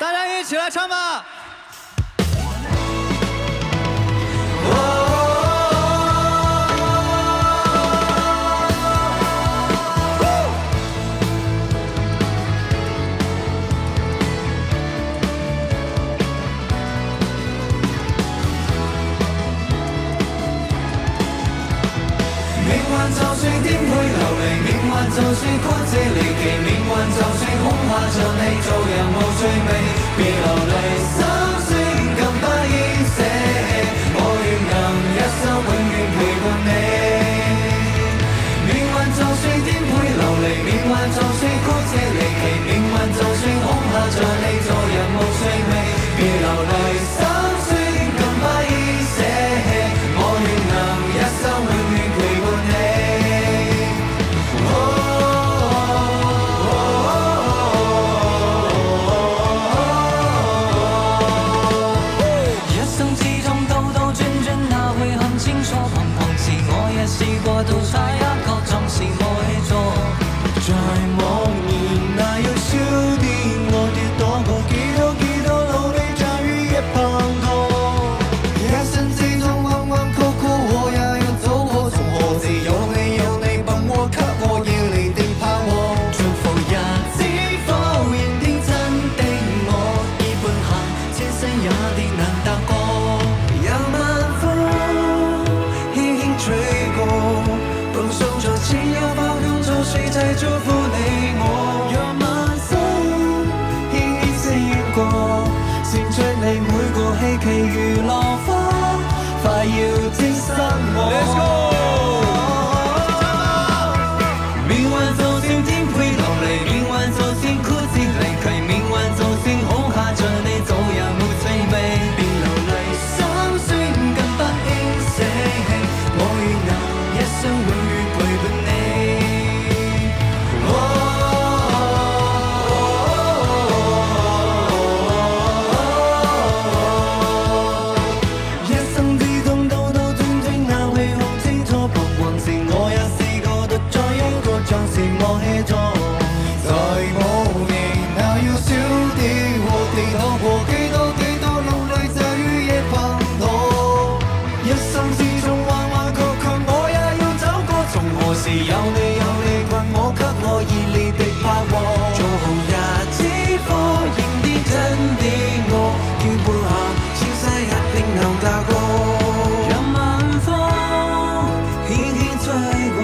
大家一起来唱吧。就算顛沛流離，命運就算曲折離奇，命運就算恐嚇着你，做人無趣味，別流離心酸，更不應捨棄。我願能一生永遠陪伴你。命運就算顛沛流離，命運就算曲折離奇，命運就算恐嚇着你，做人無趣味，別流離心酸，更不應捨棄。我願能一生永遠陪伴你。試過到差一個總是冇起錯，在茫然那要少啲，我跌倒過幾多努力，終於一碰過。一生之中彎彎曲曲，我也要走過，從何時有你伴我，給我要你的盼望。祝福日子否認天真的我，已半行千世也跌難踏過。有晚風輕輕吹過，碰撞着千有花香，做誰在祝福你我？讓晚風輕輕閃過，閃出你每個希冀如浪花，快要蒸散我。Let's go！ 命運就算顛沛流離，命運就算曲折離奇，命運就算恐嚇着你，做人無趣味，別流離心酸，更不應捨棄。我願能一生永遠陪伴你。一生之中兜兜轉轉，拗氣好清楚，彷徨時我也試過獨在一個像是我氣錯。在無形那要少啲，我地透過幾多努力，就於一碰到。一生之中彎彎曲曲，我也要走過，從何時有你困我，給我熱烈的盼望。做好日子科認啲真啲我，叫背行千世一定能踏過。讓晚風輕輕吹過，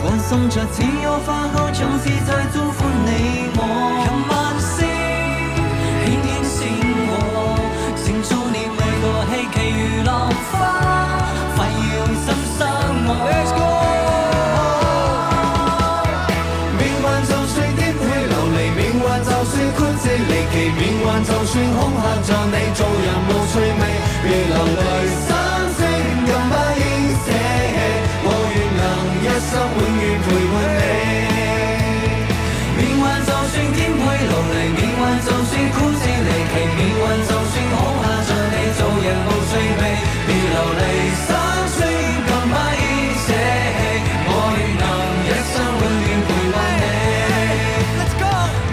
歡送着只有花開，像是在祝福你我。讓晚星輕輕閃過，閃出你每個希冀如浪花，快要心生我。Let's go！ 命運就算顛沛流離，命運就算曲折離奇，命運就算恐嚇着你，做人無趣味，別流離心聲，更不應捨棄。我願能一生永遠陪伴你。命運就算顛沛流離，命運就算曲折離奇，命運就算恐嚇着你，做人無趣味，別流離心聲，更不應捨棄。我願能一生永遠陪伴你。Let's go！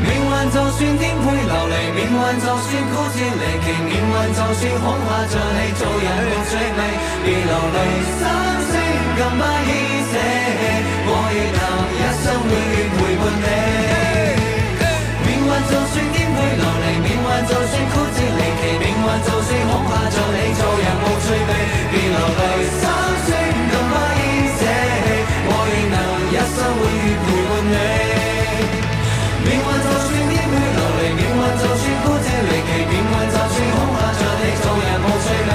命運就算顛沛流離，命運就算曲折離奇，命運就算恐嚇着你，做人無趣味，別流離心聲，更不應捨棄。我願能一生永遠陪伴你。命運就算顛沛流離，命運就算曲折離奇，命運就算恐嚇着你，做人無趣味，別流離心聲，更不應捨棄。我願能一生永遠陪伴你。命運就算顛沛流離，命運就算曲折離奇，命運就算恐嚇着你，做人無趣味。